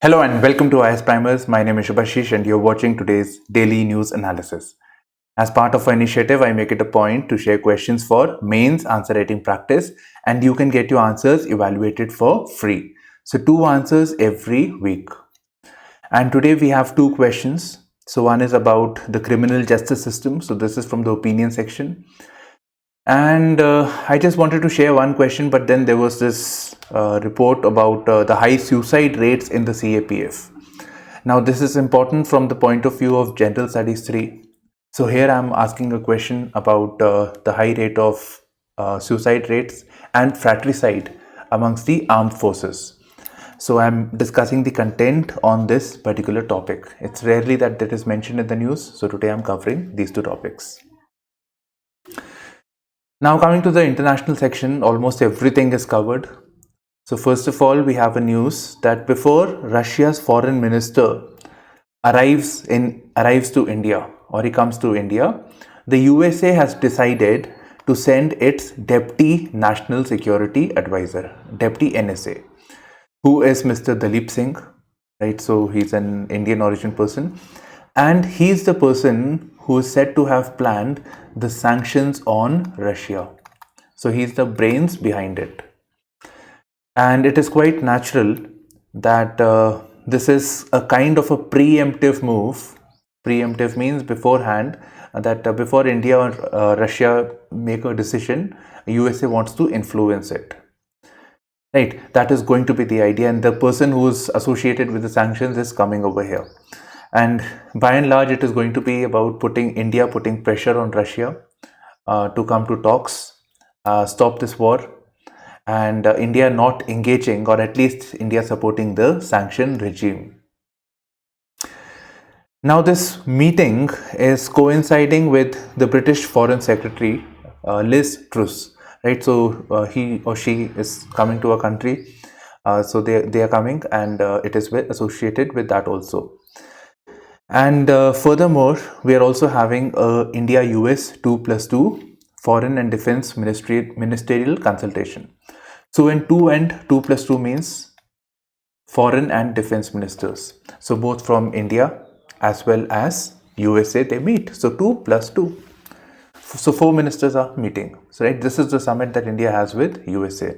Hello and welcome to IASPrimers. My name is Shubhashish and you're watching today's daily news analysis. As part of our initiative, I make it a point to share questions for mains answer writing practice, and you can get your answers evaluated for free. So 2 answers every week. And today we have 2 questions. So one is about the criminal justice system. So this is from the opinion section. And I just wanted to share one question, but then there was this report about the high suicide rates in the CAPF. Now, this is important from the point of view of General Studies 3. So here I'm asking a question about the high rate of suicide rates and fratricide amongst the armed forces. So I'm discussing the content on this particular topic. It's rarely that it is mentioned in the news. So today I'm covering these 2 topics. Now coming to the international section, almost everything is covered. So first of all, we have a news that before Russia's foreign minister arrives to India, or he comes to India, the USA has decided to send its Deputy National Security Advisor, Deputy NSA, who is Mr. Dalip Singh, right? So he's an Indian origin person, and he's the person who is said to have planned the sanctions on Russia. So he's the brains behind it. And it is quite natural that this is a kind of a preemptive move. Preemptive means beforehand, that before India or Russia make a decision, USA wants to influence it. Right, that is going to be the idea, and the person who is associated with the sanctions is coming over here. And by and large, it is going to be about India putting pressure on Russia to come to talks, stop this war, and India not engaging, or at least India supporting the sanction regime. Now this meeting is coinciding with the British Foreign Secretary Liz Truss, right? So he or she is coming to a country, so they are coming, and it is associated with that also. And furthermore, we are also having a India-US 2+2 Foreign and Defense Ministerial consultation. So in 2 and 2+2 means foreign and defense ministers. So both from India as well as USA, they meet. So 2+2. So 4 ministers are meeting. So right, this is the summit that India has with USA.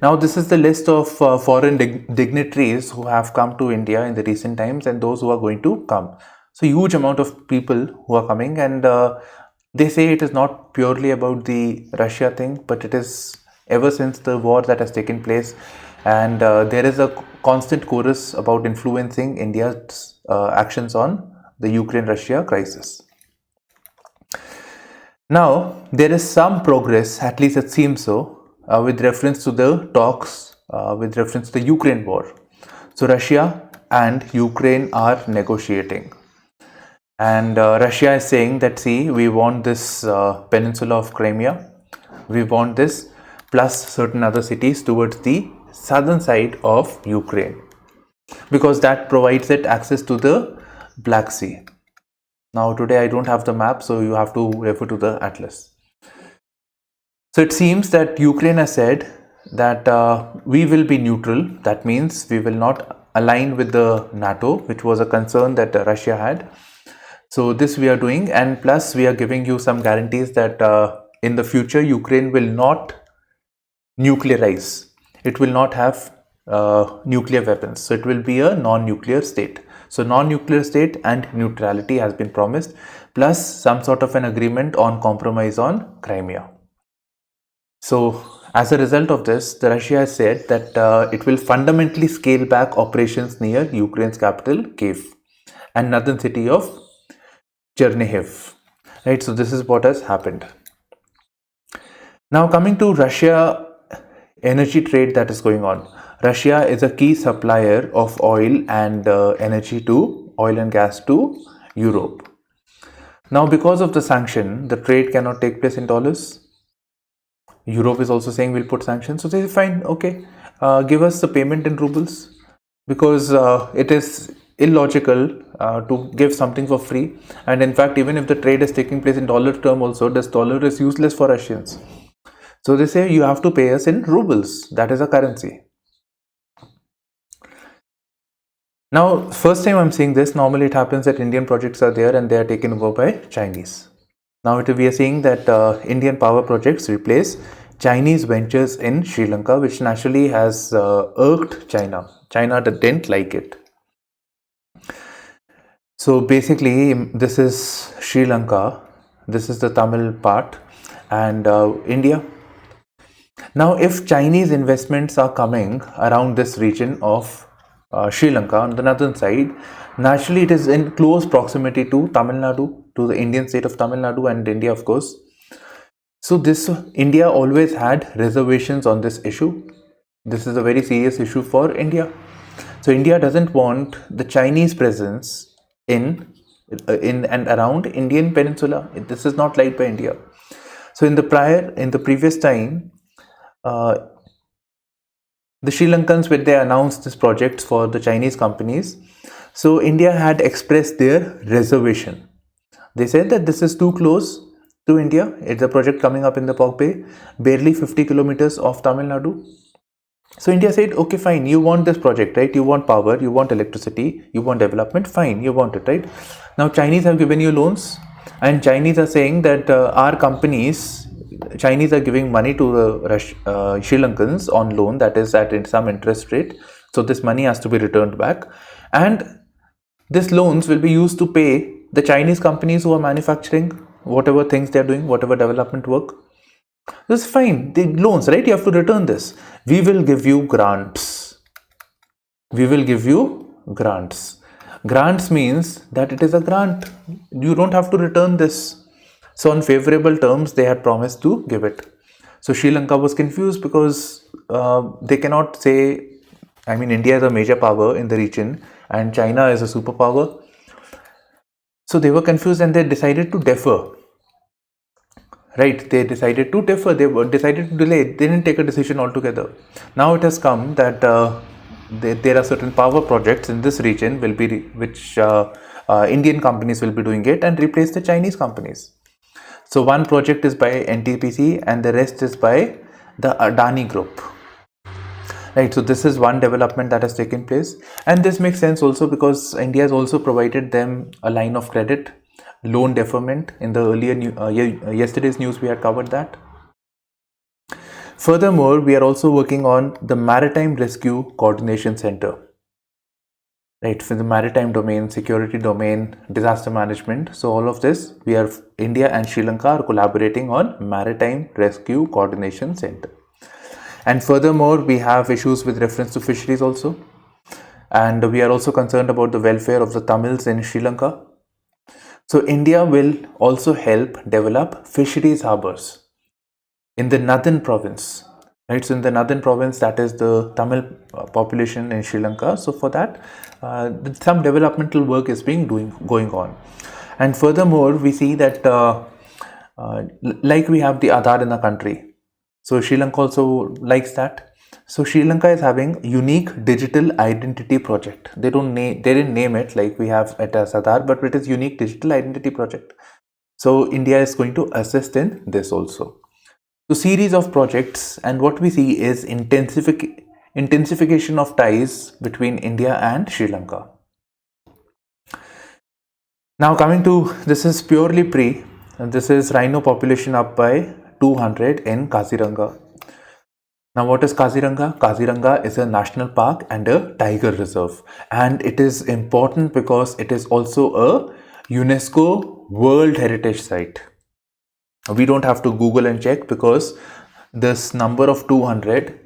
Now this is the list of foreign dignitaries who have come to India in the recent times and those who are going to come. So huge amount of people who are coming, and they say it is not purely about the Russia thing, but it is ever since the war that has taken place, and there is a constant chorus about influencing India's actions on the Ukraine-Russia crisis. Now there is some progress, at least it seems so, with reference to the talks with reference to the Ukraine war. So Russia and Ukraine are negotiating, and Russia is saying that, see, we want this peninsula of Crimea, we want this plus certain other cities towards the southern side of Ukraine, because that provides it access to the Black Sea. Now today I don't have the map, so you have to refer to the atlas. So it seems that Ukraine has said that we will be neutral. That means we will not align with the NATO, which was a concern that Russia had. So this we are doing, and plus we are giving you some guarantees that in the future Ukraine will not nuclearize. It will not have nuclear weapons. So it will be a non-nuclear state. So non-nuclear state and neutrality has been promised, plus some sort of an agreement on compromise on Crimea. So as a result of this, the Russia has said that it will fundamentally scale back operations near Ukraine's capital, Kiev, and northern city of Chernihiv. Right, so this is what has happened. Now coming to Russia energy trade that is going on. Russia is a key supplier of oil and oil and gas to Europe. Now because of the sanction, the trade cannot take place in dollars. Europe is also saying we'll put sanctions. So they say, fine, okay, give us the payment in rubles, because it is illogical to give something for free. And in fact, even if the trade is taking place in dollar term also, this dollar is useless for Russians. So they say you have to pay us in rubles. That is a currency. Now, first time I'm seeing this, normally it happens that Indian projects are there and they are taken over by Chinese. Now we are seeing that Indian power projects replace Chinese ventures in Sri Lanka, which naturally has irked China. China didn't like it. So basically, this is Sri Lanka, this is the Tamil part, and India. Now, if Chinese investments are coming around this region of Sri Lanka on the northern side, naturally it is in close proximity to Tamil Nadu, to the Indian state of Tamil Nadu and India, of course. So this India always had reservations on this issue. This is a very serious issue for India. So India doesn't want the Chinese presence in and around Indian peninsula. This is not liked by India. So in the previous time, the Sri Lankans, when they announced these projects for the Chinese companies, so India had expressed their reservation. They said that this is too close to India. It's a project coming up in the Pok Bay, barely 50 kilometers off Tamil Nadu. So India said, okay, fine, you want this project, right? You want power, you want electricity, you want development, fine, you want it, right? Now Chinese have given you loans, and Chinese are saying that our companies, Chinese are giving money to the Sri Lankans on loan, that is at some interest rate. So this money has to be returned back, and these loans will be used to pay the Chinese companies who are manufacturing whatever things they are doing, whatever development work. This is fine. The loans, right? You have to return this. We will give you grants. We will give you grants. Grants means that it is a grant. You don't have to return this. So on favorable terms, they had promised to give it. So Sri Lanka was confused because they cannot say, I mean, India is a major power in the region and China is a superpower. So they were confused and they decided to defer. Right, they decided to defer, they decided to delay, they didn't take a decision altogether. Now it has come that there are certain power projects in this region which Indian companies will be doing it and replace the Chinese companies. So one project is by NTPC and the rest is by the Adani group. Right, so this is one development that has taken place, and this makes sense also because India has also provided them a line of credit, loan deferment. In the yesterday's news, we had covered that. Furthermore, we are also working on the Maritime Rescue Coordination Center. Right, for the maritime domain, security domain, disaster management. So all of this, India and Sri Lanka are collaborating on Maritime Rescue Coordination Center. And furthermore, we have issues with reference to fisheries also. And we are also concerned about the welfare of the Tamils in Sri Lanka. So India will also help develop fisheries harbors in the northern province. Right, so in the northern province, that is the Tamil population in Sri Lanka. So for that, some developmental work is going on. And furthermore, we see that like we have the Aadhaar in the country. So Sri Lanka also likes that. So Sri Lanka is having unique digital identity project. They didn't name it like we have at Aadhaar, but it is unique digital identity project. So India is going to assist in this also. So series of projects, and what we see is intensification of ties between India and Sri Lanka. Now coming to, this is purely pre, and this is rhino population up by 200 in Kaziranga. Now what is Kaziranga? Kaziranga is a national park and a tiger reserve, and it is important because it is also a UNESCO World Heritage Site. We don't have to Google and check because this number of 200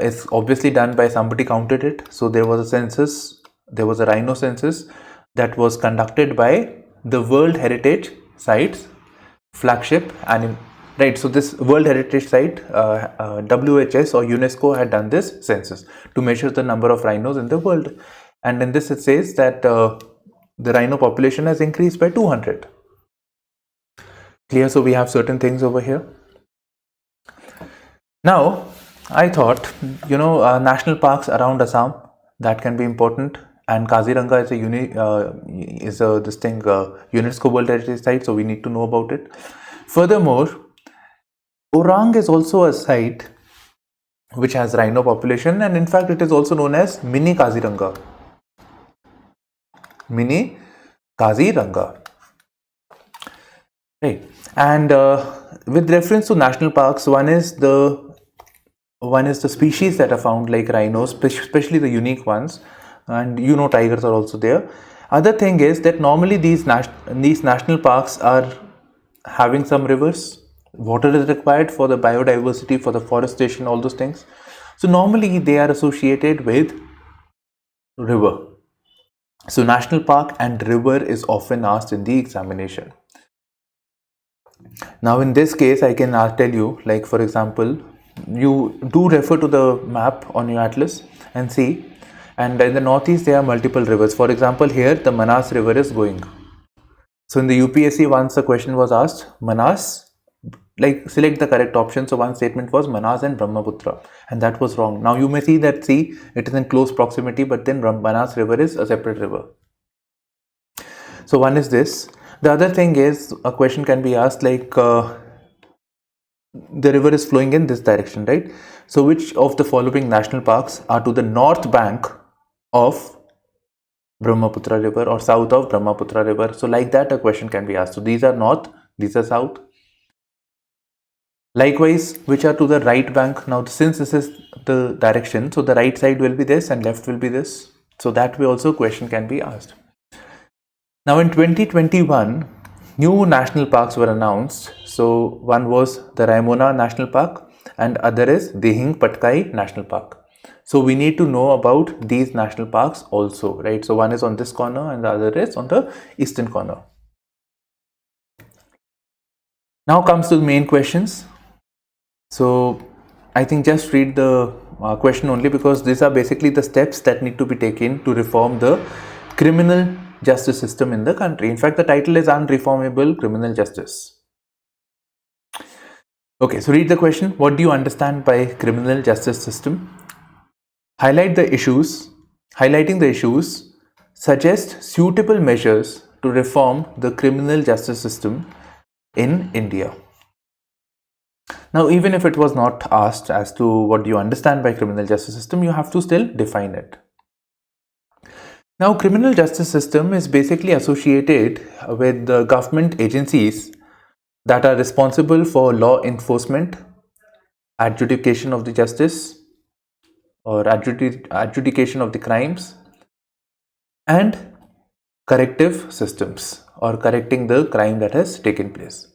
is obviously done by somebody counted it. So there was a census, there was a rhino census that was conducted by the World Heritage Sites flagship animal. Right, so this World Heritage Site, WHS or UNESCO had done this census to measure the number of rhinos in the world. And in this it says that the rhino population has increased by 200. Clear? So we have certain things over here. Now, I thought, national parks around Assam, that can be important. And Kaziranga is UNESCO World Heritage Site, so we need to know about it. Furthermore, Orang is also a site which has rhino population, and in fact it is also known as mini Kaziranga. Mini Kaziranga. Right. And with reference to national parks, one is the species that are found, like rhinos, especially the unique ones, and tigers are also there. Other thing is that normally these national parks are having some rivers. Water is required for the biodiversity, for the forestation, all those things. So normally they are associated with river. So national park and river is often asked in the examination. Now in this case, I can tell you, like for example, you do refer to the map on your atlas and see, and in the northeast there are multiple rivers. For example, here the Manas river is going. So in the UPSC, once the question was asked, Manas, like select the correct option. So one statement was Manas and Brahmaputra, and that was wrong. Now you may see that it is in close proximity, but then Manas river is a separate river. So one is this. The other thing is, a question can be asked like, the river is flowing in this direction, right? So which of the following national parks are to the north bank of Brahmaputra river or south of Brahmaputra river? So like that a question can be asked. So these are north, these are south. Likewise, which are to the right bank? Now since this is the direction, so the right side will be this and left will be this. So that way also question can be asked. Now in 2021, new national parks were announced. So one was the Raimona National Park and other is Dihing Patkai National Park. So we need to know about these national parks also, right? So one is on this corner and the other is on the eastern corner. Now comes to the main questions. So I think just read the question only, because these are basically the steps that need to be taken to reform the criminal justice system in the country. In fact, the title is Unreformable Criminal Justice. Okay, so read the question. What do you understand by criminal justice system? Highlighting the issues, suggest suitable measures to reform the criminal justice system in India. Now, even if it was not asked as to what do you understand by criminal justice system, you have to still define it. Now, criminal justice system is basically associated with the government agencies that are responsible for law enforcement, adjudication of the justice or adjudication of the crimes, and corrective systems or correcting the crime that has taken place.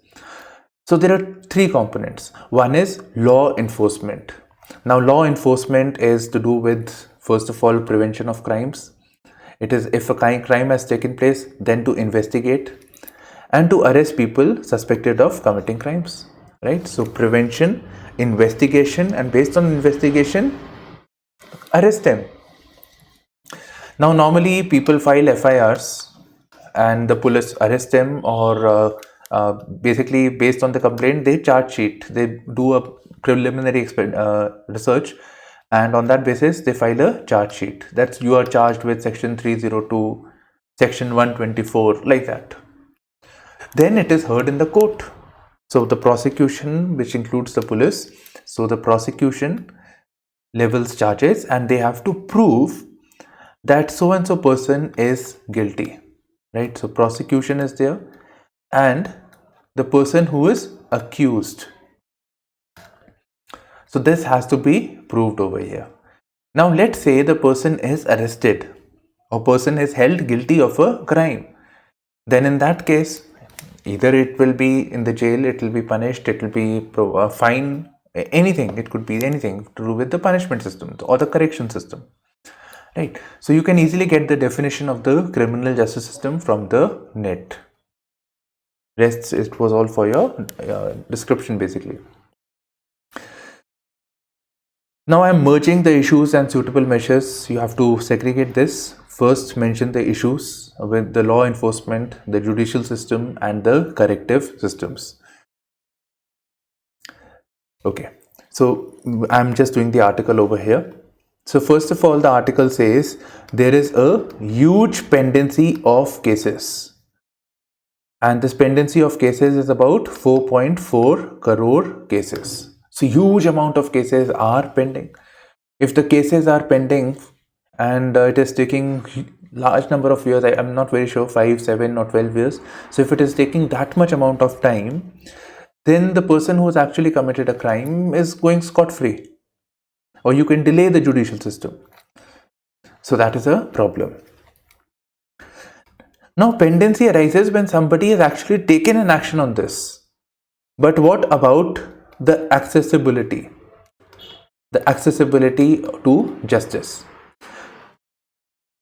So there are three components. One is law enforcement. Now law enforcement is to do with, first of all, prevention of crimes. It is if a crime has taken place, then to investigate and to arrest people suspected of committing crimes, right? So prevention, investigation, and based on investigation, arrest them. Now normally people file FIRs and the police arrest them, or basically based on the complaint they charge sheet, they do a preliminary research, and on that basis they file a charge sheet. That's you are charged with section 302, section 124, like that. Then it is heard in the court. So the prosecution, which includes the police, so the prosecution levels charges and they have to prove that so and so person is guilty, right? So prosecution is there and the person who is accused. So this has to be proved over here. Now let's say the person is arrested or person is held guilty of a crime. Then in that case, either it will be in the jail, it will be punished, it will be fine, anything. It could be anything to do with the punishment system or the correction system, right? So you can easily get the definition of the criminal justice system from the net. Rest, it was all for your description basically. Now I am merging the issues and suitable measures. You have to segregate this. First mention the issues with the law enforcement, the judicial system and the corrective systems. Okay, so I'm just doing the article over here. So first of all, the article says there is a huge pendency of cases. And this pendency of cases is about 4.4 crore cases. So huge amount of cases are pending. If the cases are pending and it is taking large number of years. I'm not very sure, 5, 7 or 12 years. So if it is taking that much amount of time, then the person who has actually committed a crime is going scot-free, or you can delay the judicial system. So that is a problem. Now pendency arises when somebody has actually taken an action on this. But what about the accessibility? The accessibility to justice.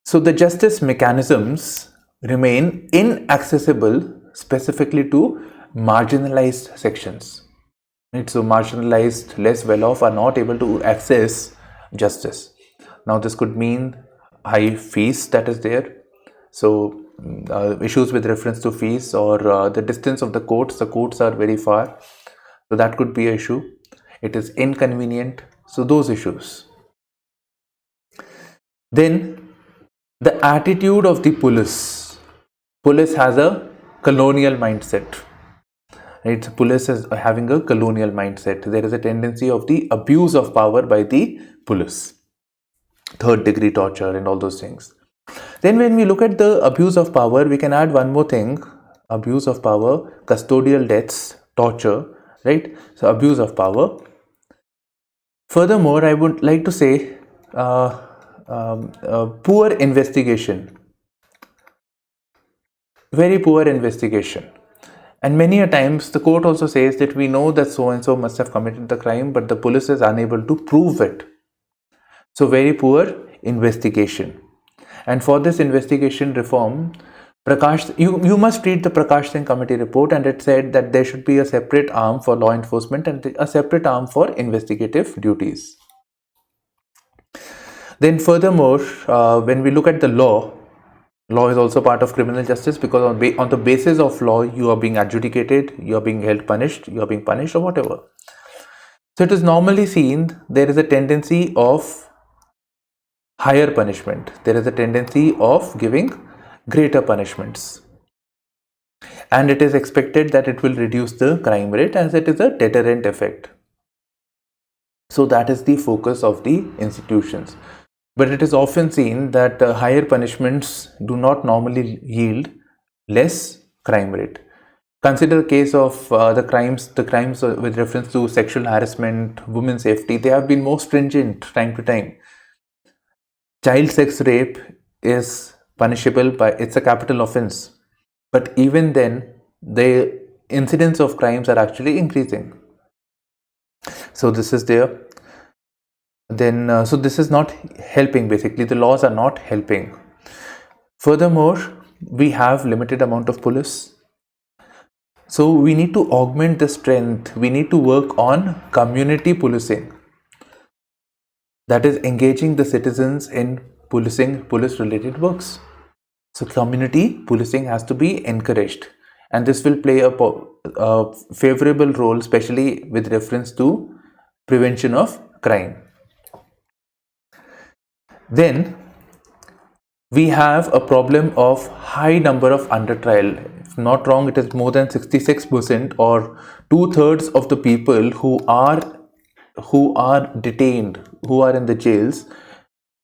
So the justice mechanisms remain inaccessible specifically to marginalized sections. Right? So marginalized, less well-off are not able to access justice. Now this could mean high fees that is there. So issues with reference to fees, or the distance of the courts are very far. So that could be an issue. It is inconvenient. So those issues. Then the attitude of the police. Police has a colonial mindset. Right? So police is having a colonial mindset. There is a tendency of the abuse of power by the police. Third degree torture and all those things. Then when we look at the abuse of power, we can add one more thing. Abuse of power, custodial deaths, torture, right? So abuse of power. Furthermore, I would like to say poor investigation. Very poor investigation. And many a times the court also says that we know that so and so must have committed the crime, but the police is unable to prove it. So very poor investigation. And for this investigation reform, Prakash, you must read the Prakash Singh committee report, and it said that there should be a separate arm for law enforcement and a separate arm for investigative duties. Then furthermore, when we look at the law is also part of criminal justice, because on the basis of law, you are being adjudicated, you are being held punished, you are being punished or whatever. So it is normally seen there is a tendency of higher punishment. There is a tendency of giving greater punishments. And it is expected that it will reduce the crime rate, as it is a deterrent effect. So that is the focus of the institutions. But it is often seen that higher punishments do not normally yield less crime rate. Consider the case of the crimes with reference to sexual harassment, women's safety. They have been more stringent time to time. Child sex rape is punishable by, it's a capital offense. But even then, the incidence of crimes are actually increasing. So this is there. Then, so this is not helping. Basically, the laws are not helping. Furthermore, we have limited amount of police. So we need to augment the strength. We need to work on community policing. That is engaging the citizens in policing, police-related works. So community policing has to be encouraged, and this will play a favorable role, especially with reference to prevention of crime. Then we have a problem of high number of under trial. If not wrong, it is more than 66%, or 2/3 of the people who are detained, who are in the jails,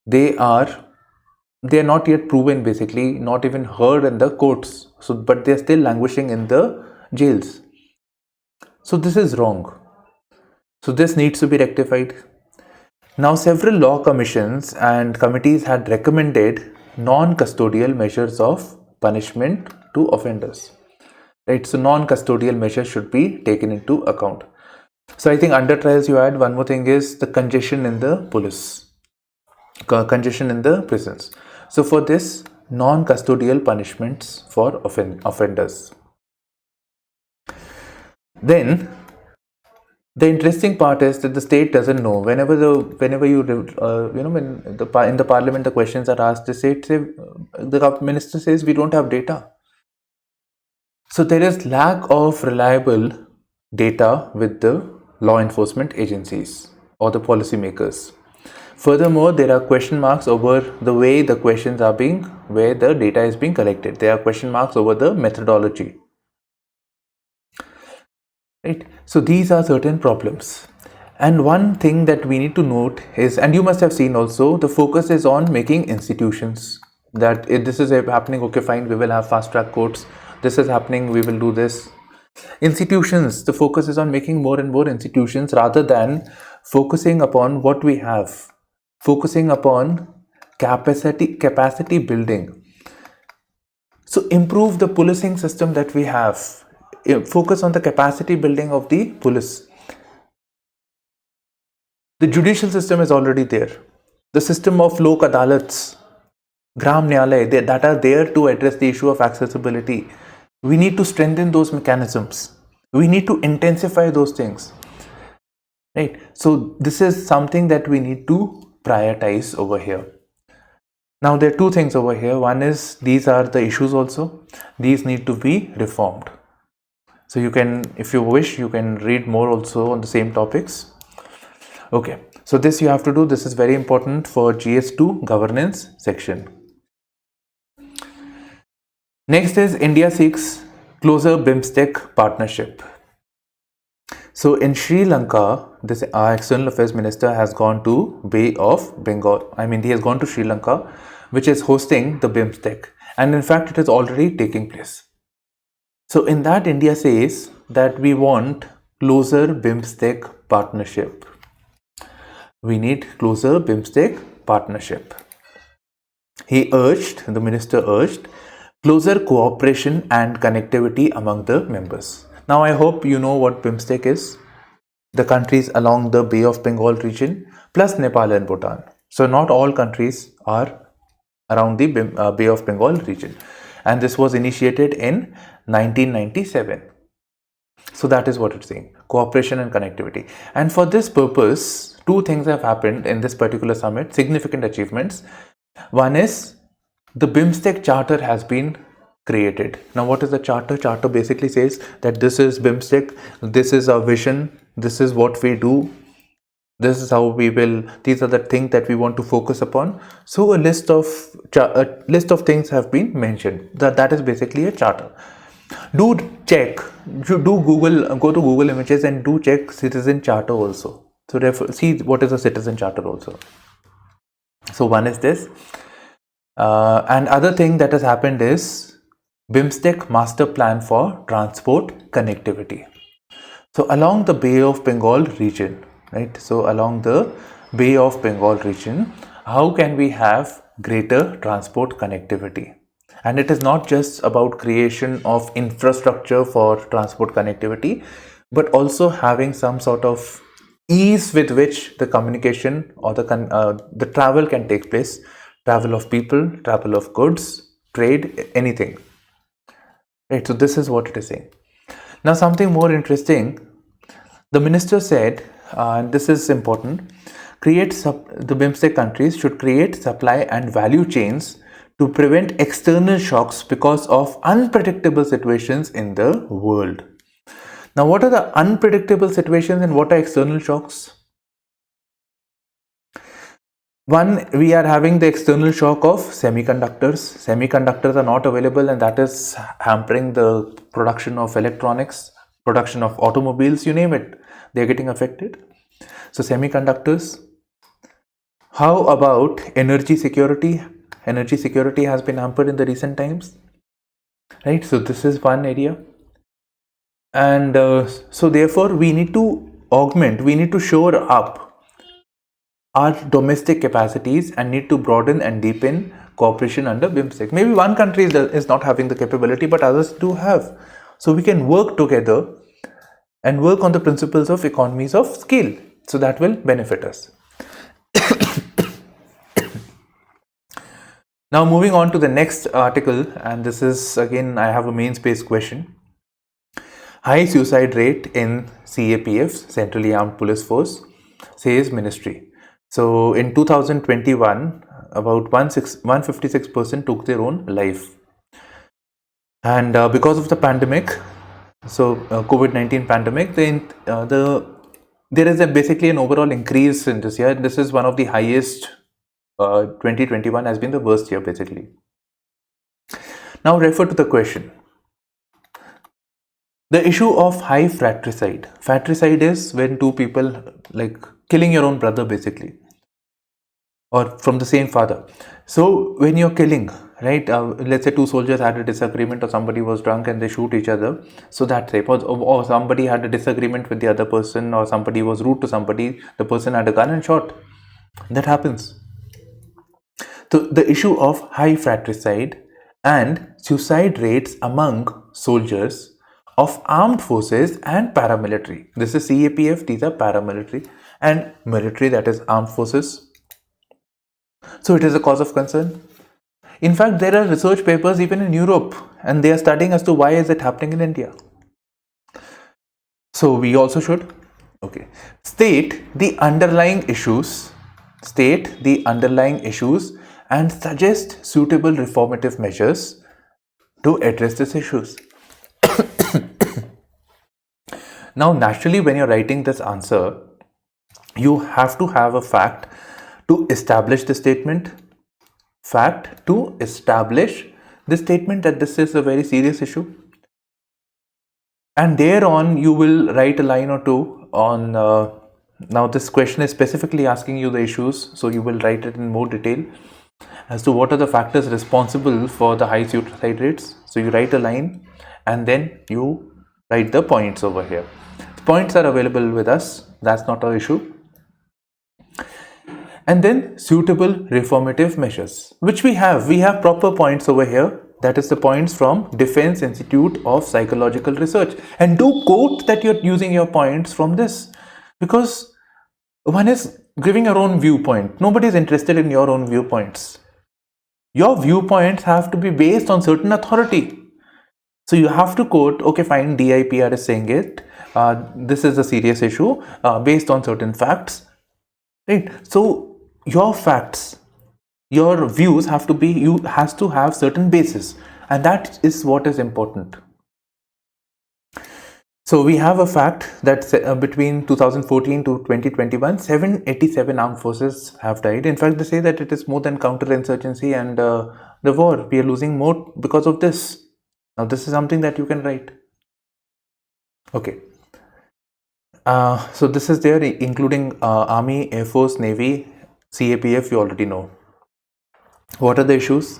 they are not yet proven, basically not even heard in the courts. So but they are still languishing in the jails. So this is wrong. So this needs to be rectified. Now several law commissions and committees had recommended non-custodial measures of punishment to offenders. Right? So non-custodial measures should be taken into account. So I think under trials you add one more thing is the congestion in the congestion in the prisons. So for this, non-custodial punishments for offenders. Then the interesting part is that the state doesn't know. When in the parliament the questions are asked, the minister says we don't have data. So there is lack of reliable data with the law enforcement agencies or the policymakers. Furthermore, there are question marks over the way the questions are where the data is being collected. There are question marks over the methodology. Right? So these are certain problems. And one thing that we need to note is, and you must have seen also, the focus is on making institutions. That if this is happening, okay, fine, we will have fast track courts. This is happening, we will do this. Institutions, the focus is on making more and more institutions rather than focusing upon what we have, focusing upon capacity building. So improve the policing system that we have. Focus on the capacity building of the police. The judicial system is already there. The system of lok adalats, gram nyalay, that are there to address the issue of accessibility. We need to strengthen those mechanisms. We need to intensify those things. Right. So this is something that we need to prioritize over here. Now there are two things over here. One is, these are the issues also. These need to be reformed. So you can, if you wish, you can read more also on the same topics. Okay, so this you have to do. This is very important for GS2 governance section. Next is, India seeks closer BIMSTEC partnership. So in Sri Lanka, this external affairs minister has gone to Bay of Bengal. I mean, he has gone to Sri Lanka, which is hosting the BIMSTEC, and in fact it is already taking place. So in that, India says that we want closer BIMSTEC partnership. We need closer BIMSTEC partnership. The minister urged closer cooperation and connectivity among the members. Now I hope you know what BIMSTEC is. The countries along the Bay of Bengal region plus Nepal and Bhutan. So not all countries are around the Bay of Bengal region. And this was initiated in 1997. So that is what it's saying, cooperation and connectivity. And for this purpose, two things have happened in this particular summit, significant achievements. One is, the BIMSTEC charter has been created. Now what is the charter? Charter basically says that this is BIMSTEC, this is our vision, this is what we do, this is how we will, these are the things that we want to focus upon. So a list of things have been mentioned. That is basically a charter. Do check, go to Google Images and do check citizen charter also. So see what is a citizen charter also. So one is this. And other thing that has happened is BIMSTEC master plan for transport connectivity. So along the Bay of Bengal region, right? So along the Bay of Bengal region, how can we have greater transport connectivity? And it is not just about creation of infrastructure for transport connectivity, but also having some sort of ease with which the communication or the travel can take place. Travel of people, travel of goods, trade, anything. Right, so this is what it is saying. Now something more interesting, the minister said, and this is important, the BIMSTEC countries should create supply and value chains to prevent external shocks because of unpredictable situations in the world. Now what are the unpredictable situations and what are external shocks? One, we are having the external shock of semiconductors. Semiconductors are not available, and that is hampering the production of electronics, production of automobiles, you name it, they are getting affected. So semiconductors. How about energy security? Energy security has been hampered in the recent times, right? So this is one area. And so therefore we need to augment, we need to shore up our domestic capacities and need to broaden and deepen cooperation under BIMSTEC. Maybe one country is not having the capability, but others do have. So we can work together and work on the principles of economies of scale. So that will benefit us. Now moving on to the next article, and this is again, I have a main space question. High suicide rate in CAPF, Centrally Armed Police Force, says ministry. So in 2021, about 156% took their own life. And because of the pandemic, so COVID-19 pandemic, there is basically an overall increase in this year. This is one of the highest. 2021 has been the worst year basically. Now refer to the question. The issue of high fratricide. Fratricide is when two people like killing your own brother basically, or from the same father. So when you're killing, right, let's say two soldiers had a disagreement, or somebody was drunk and they shoot each other. So that type, or somebody had a disagreement with the other person, or somebody was rude to somebody, the person had a gun and shot. That happens. So the issue of high fratricide and suicide rates among soldiers of armed forces and paramilitary. This is CAPF, these are paramilitary, and military, that is armed forces. So it is a cause of concern. In fact, there are research papers even in Europe, and they are studying as to why is it happening in India. So we also should, okay, state the underlying issues and suggest suitable reformative measures to address these issues. Now, naturally, when you're writing this answer, you have to have a fact to establish the statement. Fact to establish the statement that this is a very serious issue. And thereon, you will write a line or two on. Now, this question is specifically asking you the issues, so you will write it in more detail as to what are the factors responsible for the high suicide rates. So you write a line and then you write the points over here. The points are available with us, that's not an issue. And then suitable reformative measures, which we have proper points over here. That is the points from Defense Institute of Psychological Research. And do quote that you're using your points from this, because one is giving your own viewpoint. Nobody is interested in your own viewpoints. Your viewpoints have to be based on certain authority. So you have to quote, okay, fine, DIPR is saying it. This is a serious issue based on certain facts. Right? So your facts, your views has to have certain basis, and that is what is important. So we have a fact that between 2014 to 2021, 787 armed forces have died. In fact, they say that it is more than counterinsurgency and the war. We are losing more because of this. Now, this is something that you can write. Okay. So this is there, including Army, Air Force, Navy, CAPF, you already know. What are the issues?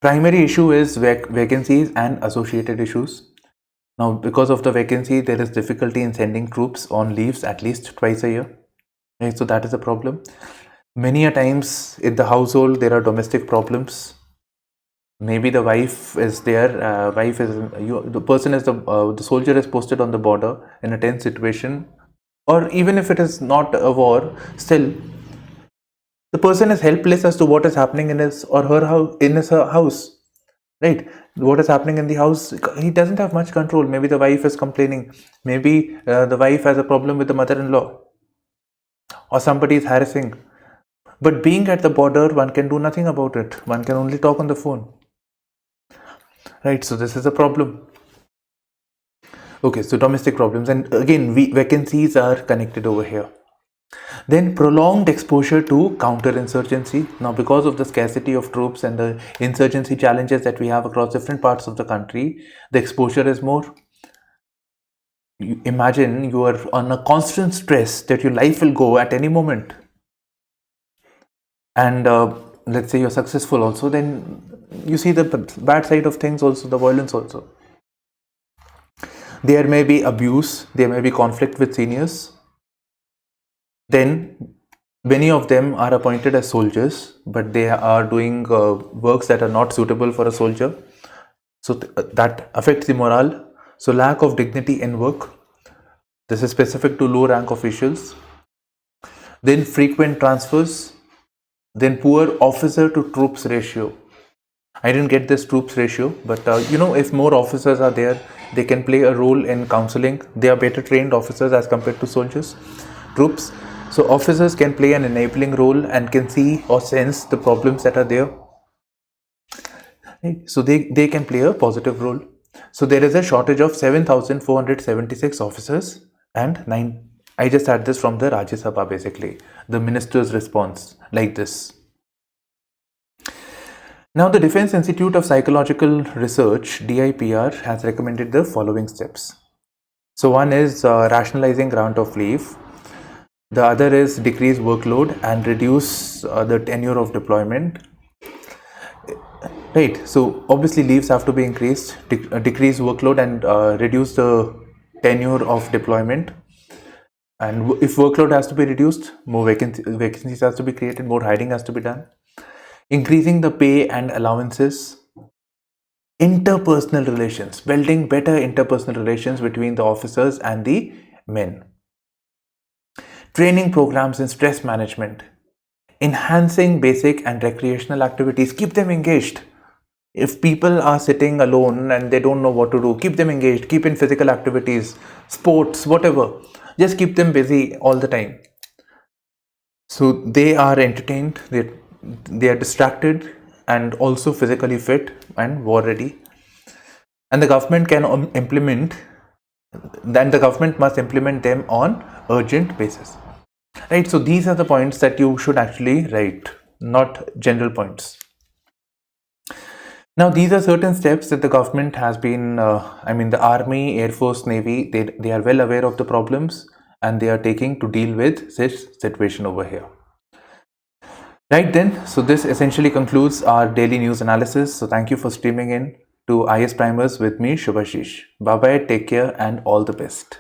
Primary issue is vacancies and associated issues. Now, because of the vacancy, there is difficulty in sending troops on leaves at least twice a year. Right? So that is a problem. Many a times in the household, there are domestic problems. Maybe the wife is there. The soldier is posted on the border in a tense situation, or even if it is not a war, still the person is helpless as to what is happening in his or her house. Right? What is happening in the house, he doesn't have much control. Maybe the wife is complaining. Maybe the wife has a problem with the mother-in-law, or somebody is harassing. But being at the border, one can do nothing about it. One can only talk on the phone. Right? So this is a problem. Okay, so domestic problems, and again, vacancies are connected over here. Then prolonged exposure to counterinsurgency. Now, because of the scarcity of troops and the insurgency challenges that we have across different parts of the country, the exposure is more. Imagine you are on a constant stress that your life will go at any moment. And let's say you're successful also, then you see the bad side of things also, the violence also. There may be abuse, there may be conflict with seniors. Then many of them are appointed as soldiers, but they are doing works that are not suitable for a soldier. So that affects the morale. So lack of dignity in work. This is specific to low rank officials. Then frequent transfers. Then poor officer to troops ratio. I didn't get this troops ratio, but if more officers are there, they can play a role in counseling. They are better trained officers as compared to soldiers, troops. So officers can play an enabling role and can see or sense the problems that are there. Right? So they can play a positive role. So there is a shortage of 7,476 officers and 9. I just had this from the Rajya Sabha basically. The minister's response like this. Now the Defense Institute of Psychological Research, DIPR, has recommended the following steps. So one is rationalizing grant of leave. The other is decrease workload and reduce the tenure of deployment. Right. So obviously leaves have to be increased, decrease workload and reduce the tenure of deployment. And if workload has to be reduced, more vacancies has to be created, more hiring has to be done. Increasing the pay and allowances. Interpersonal relations, building better interpersonal relations between the officers and the men. Training programs in stress management. Enhancing basic and recreational activities, keep them engaged. If people are sitting alone and they don't know what to do, keep them engaged, keep in physical activities, sports, whatever. Just keep them busy all the time. So they are entertained, they are distracted and also physically fit and war ready. And the government can implement, then the government must implement them on urgent basis. Right, so these are the points that you should actually write, not general points. Now, these are certain steps that the government has been, the Army, Air Force, Navy, they are well aware of the problems and they are taking to deal with this situation over here. Right then, so this essentially concludes our daily news analysis. So thank you for streaming in to IASPrimers with me, Shubhashish. Bye bye, take care and all the best.